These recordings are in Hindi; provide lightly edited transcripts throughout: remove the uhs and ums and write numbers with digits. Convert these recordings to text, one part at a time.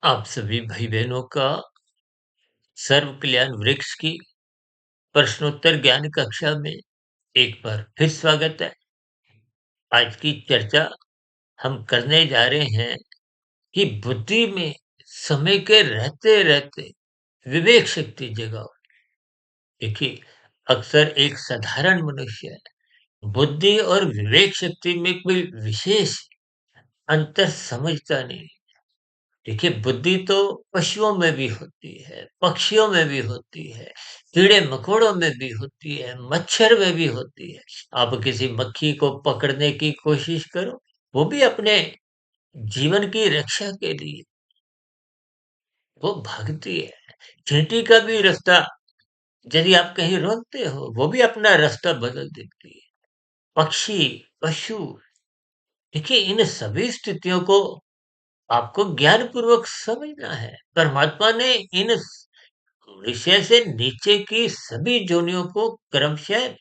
आप सभी भाई-बहनों का सर्व कल्याण वृक्ष की प्रश्नोत्तर ज्ञान कक्षा में एक बार फिर स्वागत है। आज की चर्चा हम करने जा रहे हैं कि बुद्धि में समय के रहते-रहते विवेक शक्ति जगाओ। देखिए, अक्सर एक साधारण मनुष्य बुद्धि और विवेक शक्ति में कोई विशेष अंतर समझता नहीं। देखिए, बुद्धि तो पशुओं में भी होती है, पक्षियों में भी होती है, कीड़े-मकोड़ों में भी होती है, मच्छर में भी होती है। आप किसी मक्खी को पकड़ने की कोशिश करो, वो भी अपने जीवन की रक्षा के लिए वो भागती है। चींटी का भी रास्ता यदि आप कहीं रोकते हो, वो भी अपना रास्ता बदल देती है। पक्षी, पशु, देखिए इन सभी स्थितियों को आपको ज्ञानपूर्वक समझना है। परमात्मा ने इन विषय से नीचे की सभी जोनियों को क्रमशः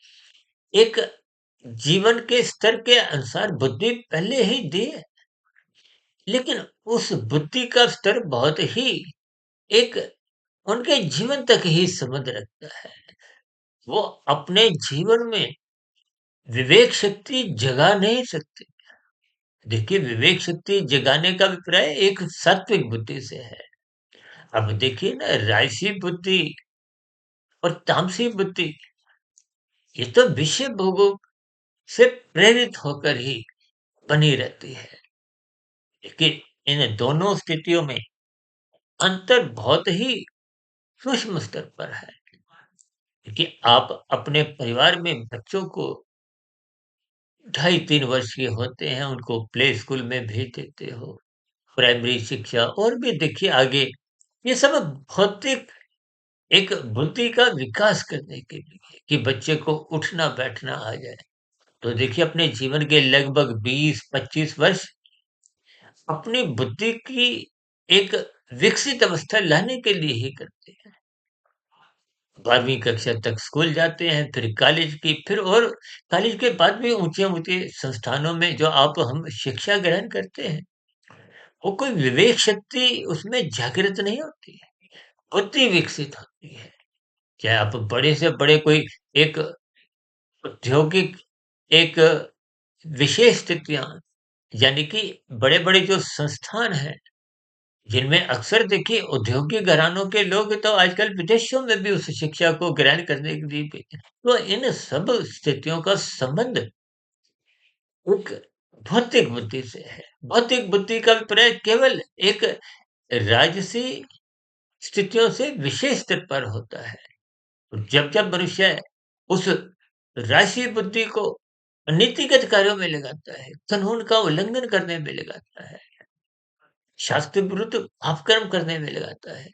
एक जीवन के स्तर के अनुसार बुद्धि पहले ही दी है, लेकिन उस बुद्धि का स्तर बहुत ही एक उनके जीवन तक ही संबंध रखता है। वो अपने जीवन में विवेक शक्ति जगा नहीं सकते। देखिए, विवेक शक्ति जगाने का अभिप्राय एक सात्विक बुद्धि से है। अब देखिए ना, राजसी बुद्धि और तामसी बुद्धि, ये तो विषय भोगों से प्रेरित होकर ही बनी रहती है। लेकिन इन दोनों स्थितियों में अंतर बहुत ही सूक्ष्म स्तर पर है। कि आप अपने परिवार में बच्चों को 2.5-3 वर्ष के होते हैं, उनको प्ले स्कूल में भेज देते हो, प्राइमरी शिक्षा और भी देखिए आगे, ये सब भौतिक एक बुद्धि का विकास करने के लिए कि बच्चे को उठना बैठना आ जाए। तो देखिए अपने जीवन के लगभग 20-25 वर्ष अपनी बुद्धि की एक विकसित अवस्था लाने के लिए ही करते हैं। 12वीं कक्षा तक स्कूल जाते हैं, फिर कॉलेज की फिर और कॉलेज के बाद भी ऊँचे-ऊँचे संस्थानों में जो आप हम शिक्षा ग्रहण करते हैं, वो कोई विवेक शक्ति उसमें जागृत नहीं होती है, बुद्धि विकसित होती है। चाहे आप बड़े से बड़े कोई एक औद्योगिक एक विशेष स्थितियाँ यानी कि बड़े-बड़े जो संस्थान हैं, जिनमें अक्सर देखिए औद्योगिक घरानों के लोग तो आजकल विदेशों में भी उस शिक्षा को ग्रहण करने के लिए भेजते हैं। तो इन सब स्थितियों का संबंध एक भौतिक बुद्धि से है। भौतिक बुद्धि का अभिप्राय केवल एक राजसी स्थितियों से विशेष स्तर पर होता है। जब मनुष्य उस राजसी बुद्धि को नीतिगत कार्यों में लगाता है, कानून का उल्लंघन करने में लगाता है, शास्त्र विरुद्ध अपकर्म करने में लगाता है।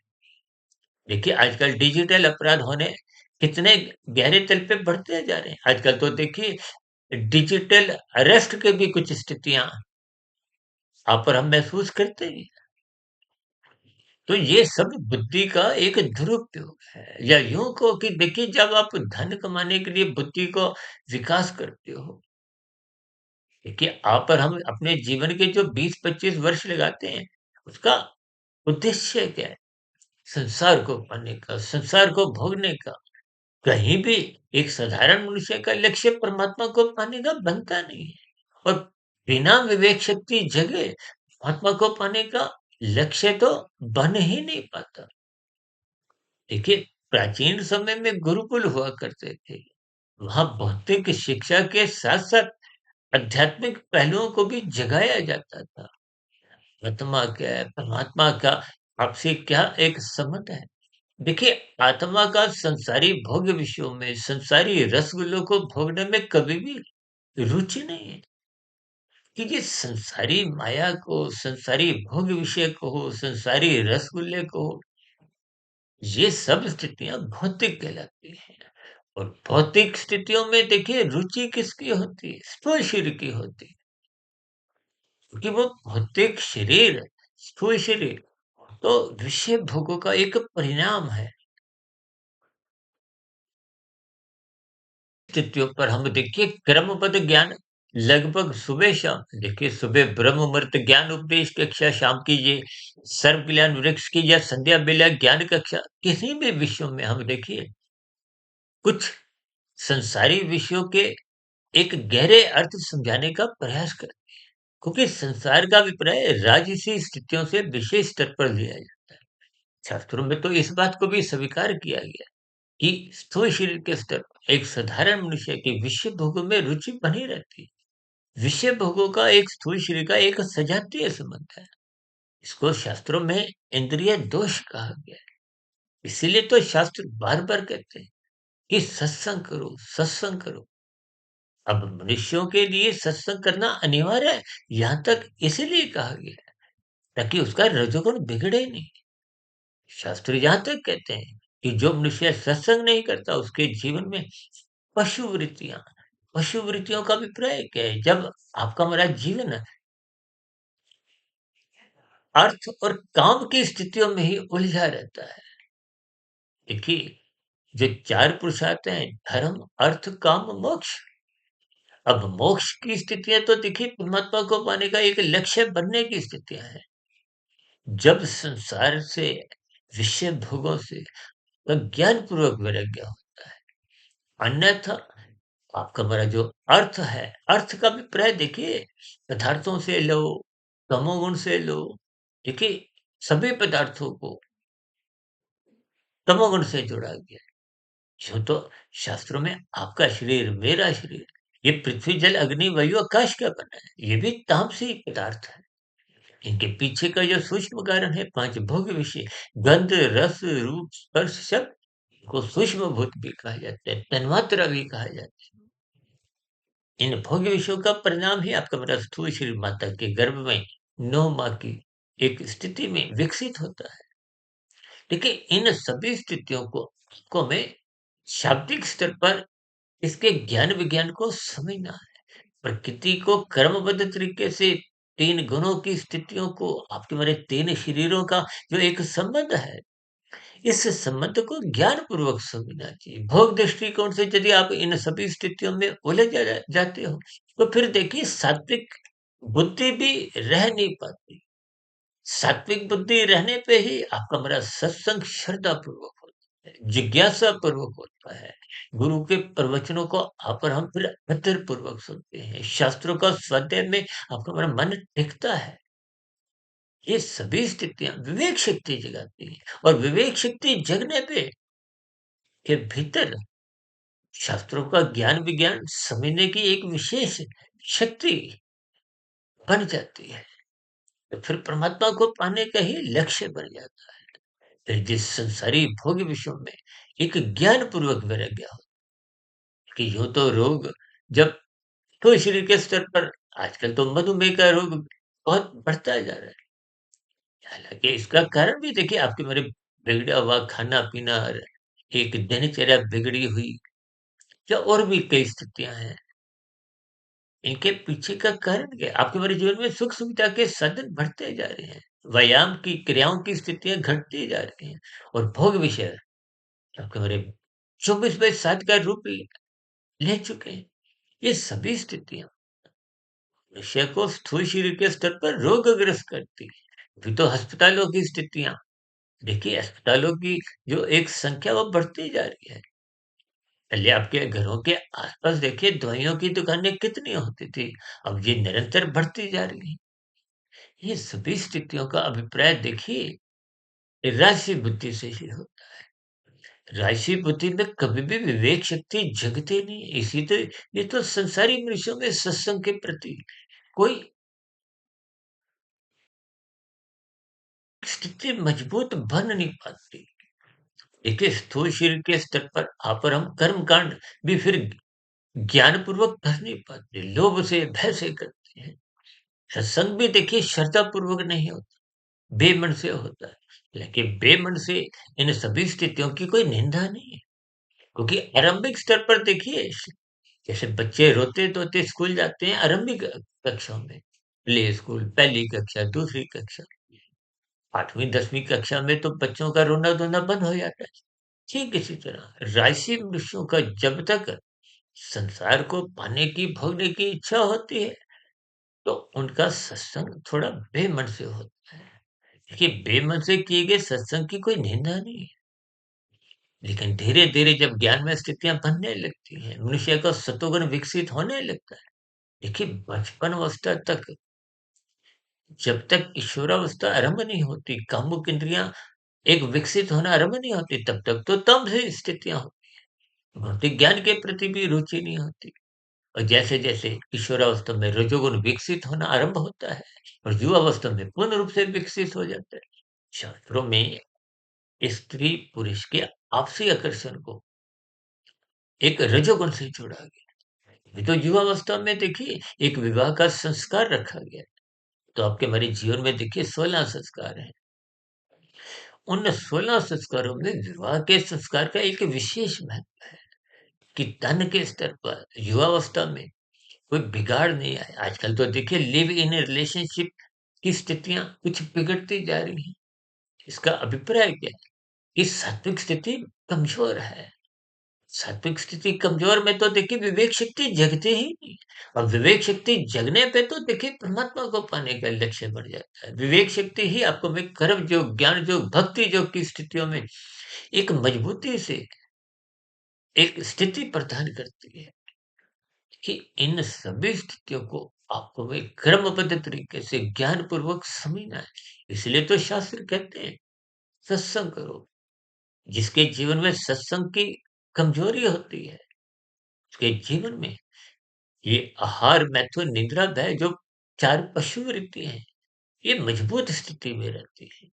देखिए आजकल डिजिटल अपराध होने कितने गहरे तल पे बढ़ते जा रहे हैं। आजकल तो देखिए डिजिटल अरेस्ट के भी कुछ स्थितियाँ आप और हम महसूस करते हैं। तो ये सब बुद्धि का एक दुरुपयोग है। या यूँ कहो कि देखिए जब आप धन कमाने के लिए बुद्धि को विकास करते हो, देखिए आप और हम अपने जीवन के जो 20-25 वर्ष लगाते हैं, उसका उद्देश्य क्या है? संसार को पाने का, संसार को भोगने का। कहीं भी एक साधारण मनुष्य का लक्ष्य परमात्मा को पाने का बनता नहीं है और बिना विवेक शक्ति जगे परमात्मा को पाने का लक्ष्य तो बन ही नहीं पाता। देखिए प्राचीन समय में गुरुकुल हुआ करते थे। वहाँ भौतिक शिक्षा के साथ-साथ आध्यात्मिक पहलुओं को भी जगाया जाता था। आत्मा क्या है, परमात्मा का आपसे क्या एक संबंध है। देखिए, आत्मा का संसारी भोग्य विषयों में, संसारी रसगुल्लों को भोगने में कभी भी रुचि नहीं है। कि ये संसारी माया को, संसारी भोग विषय को हो, संसारी रसगुल्ले को हो, ये सब स्थितियाँ भौतिक कहलाती हैं। और भौतिक स्थितियों में देखिए रुचि किसकी होती है? स्थूल शरीर की होती है। क्योंकि वो भौतिक शरीर, स्थूल शरीर तो विषय भोगों का एक परिणाम है। स्थितियों पर हम देखिए क्रमबद्ध ज्ञान लगभग सुबह-शाम देखिए सुबह ब्रह्म मुहूर्त ज्ञान उपदेश कक्षा, शाम की ये सर्व कल्याण वृक्ष की या संध्या बेला ज्ञान कक्षा, किसी भी विषयों में हम देखिए कुछ संसारी विषयों के एक गहरे अर्थ समझाने का प्रयास करें। क्योंकि संसार का अभिप्राय राजसी स्थितियों से विशेष स्तर पर लिया जाता है। शास्त्रों में तो इस बात को भी स्वीकार किया गया कि स्थूल शरीर के स्तर पर एक साधारण मनुष्य की विषय भोगों में रुचि बनी रहती है। विषय भोगों का एक स्थूल शरीर का एक सजातीय संबंध है। इसको शास्त्रों में इंद्रिय दोष कहा गया है। इसीलिए तो शास्त्र बार-बार कहते हैं कि सत्संग करो, सत्संग करो। अब मनुष्यों के लिए सत्संग करना अनिवार्य है। यहाँ तक इसीलिए कहा गया है ताकि उसका रजोगुण बिगड़े नहीं। शास्त्र यहाँ तक कहते हैं कि जो मनुष्य सत्संग नहीं करता उसके जीवन में पशु वृत्तियां पशु वृत्तियों का अभिप्राय क्या है? जब आपका हमारा जीवन अर्थ और काम की स्थितियों में ही उलझा रहता है। देखिए जो चार पुरुषार्थ हैं, धर्म अर्थ काम मोक्ष। अब मोक्ष की स्थितियां तो देखिए परमात्मा को पाने का एक लक्ष्य बनने की स्थितियां हैं। जब संसार से विषय भोगों से ज्ञान पूर्वक वैराग्य होता है, अन्यथा आपका हमारा जो अर्थ है, अर्थ का अभिप्राय देखिए पदार्थों से लो, तमोगुण से लो। देखिए सभी पदार्थों को तमोगुण से जोड़ा गया है। यूँ तो शास्त्रों में आपका शरीर, मेरा शरीर, ये पृथ्वी, जल, अग्नि, वायु, आकाश का बना है। ये भी तामसिक पदार्थ है। इनके पीछे का जो सूक्ष्म कारण है 5 भोग विषय, गंध, रस, रूप, स्पर्श, शब्द को सूक्ष्म भूत भी कहा जाता है, तन्मात्रा भी कहा जाता है। इन भोग विषयों का परिणाम ही आपका मेरा स्थूल शरीर माता के गर्भ में 9 माह की एक स्थिति में विकसित होता है। देखिए इन सभी स्थितियों को हमें शाब्दिक स्तर पर इसके ज्ञान विज्ञान को समझना है। प्रकृति को क्रमबद्ध तरीके से 3 गुणों की स्थितियों को आपके हमारे 3 शरीरों का जो एक संबंध है, इस संबंध को ज्ञानपूर्वक समझना चाहिए। भोग दृष्टिकोण से यदि आप इन सभी स्थितियों में उलझ जाते हो, तो फिर देखिए सात्विक बुद्धि भी रह नहीं पाती। सात्विक बुद्धि रहने पे ही आपका हमारा सत्संग श्रद्धापूर्वक होता है, जिज्ञासा पूर्वक होता है। गुरु के प्रवचनों को आप और हम फिर आदर पूर्वक सुनते हैं। शास्त्रों का स्वाध्याय में आपका हमारा मन टिकता है। ये सभी स्थितियाँ विवेक शक्ति जगाती हैं और विवेक शक्ति जगने पे के भीतर शास्त्रों का ज्ञान विज्ञान समझने की एक विशेष शक्ति बन जाती है। तो फिर परमात्मा को पाने का ही लक्ष्य बन जाता है। फिर जिस संसारी भोग विषयों में एक ज्ञान पूर्वक वैराग्य हो कि यूं तो रोग जब तो शरीर के स्तर पर आजकल तो मधुमेह का रोग बहुत बढ़ता जा रहा है। हालाँकि इसका कारण भी देखिए आपके मेरे बिगड़ा हुआ खाना-पीना और एक दिनचर्या बिगड़ी हुई या और भी कई स्थितियाँ हैं। इनके पीछे का कारण क्या है? आपके हमारे जीवन में सुख-सुविधा के साधन बढ़ते जा रहे हैं। व्यायाम की क्रियाओं की स्थितियाँ घटती जा रही हैं और भोग विषय आपके हमारे 24/7 का रूप ले चुके हैं। ये सभी स्थितियाँ मनुष्य को स्थूल शरीर के स्तर पर रोगग्रस्त करती है। अभी तो अस्पतालों की स्थितियाँ देखिए अस्पतालों की जो एक संख्या वो बढ़ती जा रही है। पहले आपके घरों के आस-पास देखिए दवाइयों की दुकानें कितनी होती थी, अब ये निरंतर बढ़ती जा रही हैं। ये सभी स्थितियों का अभिप्राय देखिए राशि बुद्धि से ही होता है। राशि बुद्धि में कभी भी विवेक शक्ति जगती नहीं है। इसी तो ये तो संसारी मनुष्यों में सत्संग के प्रति कोई स्थिति मजबूत बन नहीं पाती। देखिए स्थूल शरीर के स्तर पर आप और हम कर्म कांड भी फिर ज्ञान पूर्वक कर नहीं पाते, लोभ से भय से करते हैं। सत्संग भी देखिए श्रद्धा पूर्वक नहीं होता, बेमन से होता है। लेकिन बेमन से इन सभी स्थितियों की कोई निंदा नहीं है, क्योंकि आरंभिक स्तर पर देखिए जैसे बच्चे रोते-धोते स्कूल जाते हैं आरंभिक कक्षाओं में, प्ले स्कूल, पहली कक्षा, दूसरी कक्षा, 8वीं 10वीं कक्षा में तो बच्चों का रोना-धोना बंद हो जाता है। ठीक इसी तरह राशि मनुष्यों का जब तक संसार को पाने की, भोगने की इच्छा होती है, तो उनका सत्संग थोड़ा बेमन से होता है। देखिए, बेमन से किए गए सत्संग की कोई निंदा नहीं है, लेकिन धीरे-धीरे जब ज्ञान में स्थितियाँ बनने लगती हैं, मनुष्य का सतोगुण विकसित होने लगता है। देखिए, बचपन अवस्था तक जब तक किशोरावस्था आरंभ नहीं होती, कामुक इंद्रियाँ एक विकसित होना आरंभ नहीं होती, तब तक तो तब से स्थितियाँ होती हैं। भौतिक ज्ञान के प्रति भी रुचि नहीं होती। और जैसे-जैसे किशोरावस्था में रजोगुण विकसित होना आरंभ होता है और युवावस्था में पूर्ण रूप से विकसित हो जाता है। शास्त्रों में स्त्री-पुरुष के आपसी आकर्षण को एक रजोगुण से जोड़ा गया है। ये तो युवावस्था में देखिए एक विवाह का संस्कार रखा गया है। तो आपके हमारे जीवन में देखिए 16 संस्कार हैं। उन 16 संस्कारों में विवाह के संस्कार का एक विशेष महत्व है कि तन के स्तर पर युवावस्था में कोई बिगाड़ नहीं आया। आजकल तो देखिए लिव इन रिलेशनशिप की स्थितियाँ कुछ बिगड़ती जा रही हैं। इसका अभिप्राय क्या है? कि सात्विक स्थिति कमज़ोर है। सात्विक स्थिति कमज़ोर में तो देखिए विवेक शक्ति जगती ही नहीं। और विवेक शक्ति जगने पे तो देखिए परमात्मा को पाने का लक्ष्य बढ़ जाता है। विवेक शक्ति ही आपको में कर्म योग, ज्ञान योग, भक्ति योग की स्थितियों में एक मजबूती से एक स्थिति प्रदान करती है। कि इन सभी स्थितियों को आपको में क्रमबद्ध तरीके से ज्ञानपूर्वक समझना है। इसलिए तो शास्त्र कहते हैं सत्संग करो। जिसके जीवन में सत्संग की कमजोरी होती है, उसके जीवन में ये आहार, मैथुन, निद्रा, भय जो 4 पशु वृत्तियाँ हैं, ये मजबूत स्थिति में रहती है।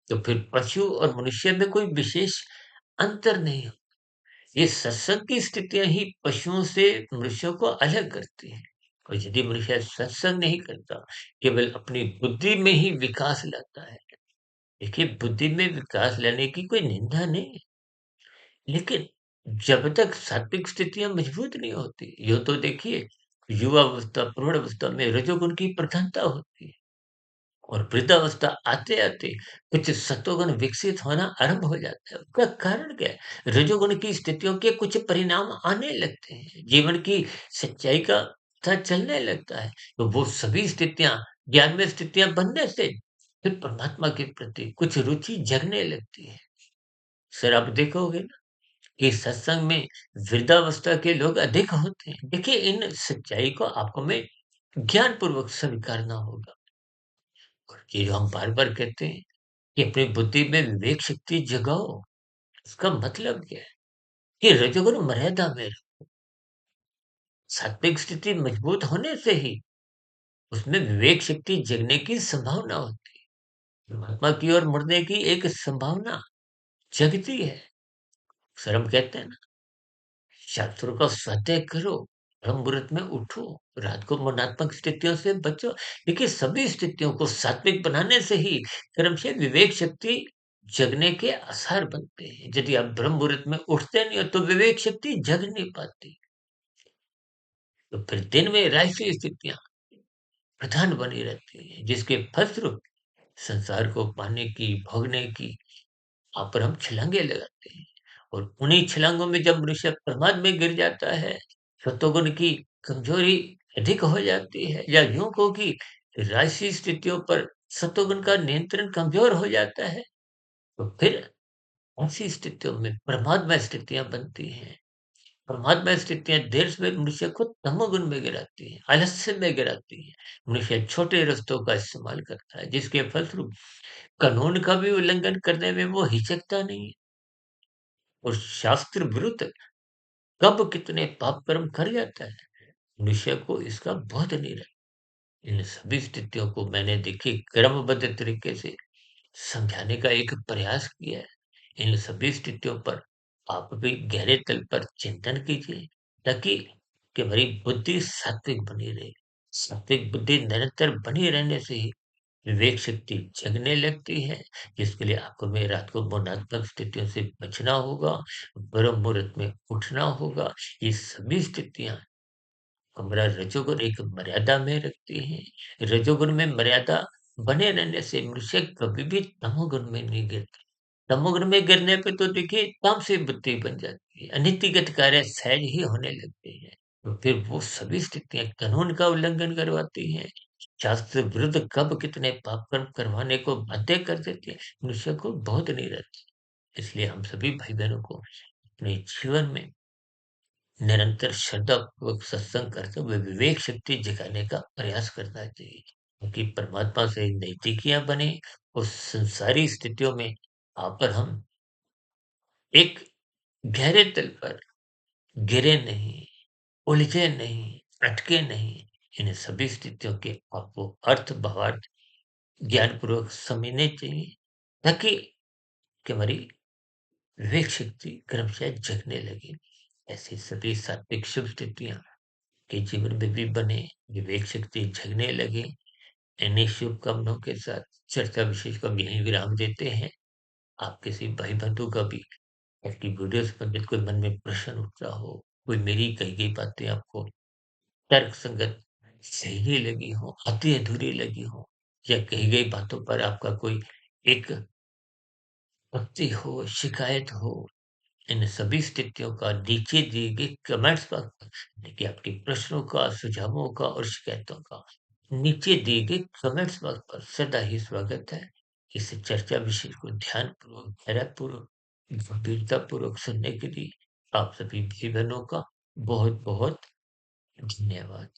तो फिर पशु और मनुष्य में कोई विशेष अंतर नहीं हो। ये सत्संग की स्थितियाँ ही पशुओं से मनुष्यों को अलग करती हैं। और यदि मनुष्य सत्संग नहीं करता, केवल अपनी बुद्धि में ही विकास लाता है। देखिए, बुद्धि में विकास लाने की कोई निंदा नहीं है, लेकिन जब तक सात्विक स्थितियाँ मजबूत नहीं होती, यूँ तो देखिए युवावस्था, प्रौढ़ावस्था में रजोगुण की प्रधानता होती है। और वृद्धावस्था आते-आते कुछ सत्वगुण विकसित होना आरंभ हो जाता है। उसका कारण क्या है? रजोगुण की स्थितियों के कुछ परिणाम आने लगते हैं। जीवन की सच्चाई का पता चलने लगता है। तो वो सभी स्थितियाँ, ज्ञान में स्थितियाँ बनने से फिर परमात्मा के प्रति कुछ रुचि जगने लगती है। सर आप देखोगे ना कि सत्संग में वृद्धावस्था के लोग अधिक होते हैं। देखिए इन सच्चाई को आपको में ज्ञानपूर्वक स्वीकारना होगा। और ये जो हम बार-बार कहते हैं कि अपनी बुद्धि में विवेक शक्ति जगाओ। इसका मतलब क्या है? कि रजोगुण मर्यादा में रहो। सात्विक स्थिति मजबूत होने से ही उसमें विवेक शक्ति जगने की संभावना होती है। परमात्मा की ओर मुड़ने की एक संभावना जगती है। सर हम कहते हैं ना, शास्त्रों का स्वाध्याय करो, ब्रह्म मुहूर्त में उठो, रात को मनात्मक स्थितियों से बचो। देखिए सभी स्थितियों को सात्विक बनाने से ही कर्म से विवेक शक्ति जगने के आसार बनते हैं। यदि आप ब्रह्म मुहूर्त में उठते नहीं हो तो विवेक शक्ति जग नहीं पाती। तो फिर दिन में राष्ट्रीय स्थितियाँ प्रधान बनी रहती हैं, जिसके फलस्वरूप संसार को पाने की, भोगने की आप पर हम छलांगे लगाते हैं। और उन्हीं छलांगों में जब मनुष्य प्रमाद में गिर जाता है, सत्वगुण की कमजोरी अधिक हो जाती है या यूं कहो कि राशि स्थितियों पर सत्वगुण का नियंत्रण कमजोर हो जाता है, तो फिर ऐसी स्थितियों में प्रमादमय स्थितियां बनती हैं। प्रमादमय स्थितियां देर सवेर मनुष्य को तमोगुण में गिराती हैं, आलस्य में गिराती हैं। मनुष्य छोटे रास्तों का इस्तेमाल करता है, जिसके फलस्वरूप कानून का भी उल्लंघन करने में वो हिचकता नहीं है। और शास्त्र विरुद्ध कब कितने पाप कर्म कर जाता है, मनुष्य को इसका बोध नहीं रहता। इन सभी स्थितियों को मैंने देखिए क्रमबद्ध तरीके से समझाने का एक प्रयास किया है। इन सभी स्थितियों पर आप भी गहरे तल पर चिंतन कीजिए, ताकि कि हमारी बुद्धि सात्विक बनी रहे। सात्विक बुद्धि निरंतर बनी रहने से ही विवेक शक्ति जगने लगती है, जिसके लिए आपको में रात को भावनात्मक स्थितियों से बचना होगा, ब्रह्म मुहूर्त में उठना होगा। ये सभी स्थितियाँ हमारा रजोगुण एक मर्यादा में रखती हैं। रजोगुण में मर्यादा बने रहने से मनुष्य कभी भी तमोगुण में नहीं गिरता। समुद्र में गिरने पे तो देखिए तामसिक बुद्धि बन जाती है, अनीतिगत कार्य सहज ही होने लगते हैं। तो फिर वो सभी स्थितियाँ कानून का उल्लंघन करवाती हैं, शास्त्र विरुद्ध कब कितने पाप कर्म करवाने को बाध्य कर देती है, मनुष्य को बहुत नहीं रहती। इसलिए हम सभी भाई-बहनों को अपने जीवन में निरंतर श्रद्धापूर्वक सत्संग करते हुए विवेक शक्ति जगाने का प्रयास करना चाहिए, क्योंकि परमात्मा से नज़दीकियाँ बने और संसारी स्थितियों में आकर हम एक गहरे तल पर गिरे नहीं, उलझे नहीं, अटके नहीं। इन सभी स्थितियों के आपको अर्थ भावार्थ ज्ञानपूर्वक समझने चाहिए, ताकि कि हमारी विवेक शक्ति क्रमशः जगने लगे। ऐसी सभी सात्विक शुभ स्थितियाँ के जीवन में भी बने, विवेक शक्ति जगने लगे। इन्हीं शुभकामनाओं के साथ चर्चा विशेष को हम यहीं विराम देते हैं। आप किसी भाई बंधु का भी आपकी वीडियो संबंधित कोई मन में प्रश्न उठ रहा हो, कोई मेरी कही गई बातें आपको तर्कसंगत सही नहीं लगी हो, आधी-अधूरी लगी हो, या कही गई बातों पर आपका कोई एक आपत्ति हो, शिकायत हो, इन सभी स्थितियों का नीचे दिए गए कमेंट्स बॉक्स देखिए आपके प्रश्नों का, सुझावों का और शिकायतों का नीचे दिए गए कमेंट्स बॉक्स पर सदा ही स्वागत है। इस चर्चा विषय को ध्यानपूर्वक, धैर्यपूर्वक, गंभीरतापूर्वक सुनने के लिए आप सभी भाई-बहनों का बहुत-बहुत धन्यवाद।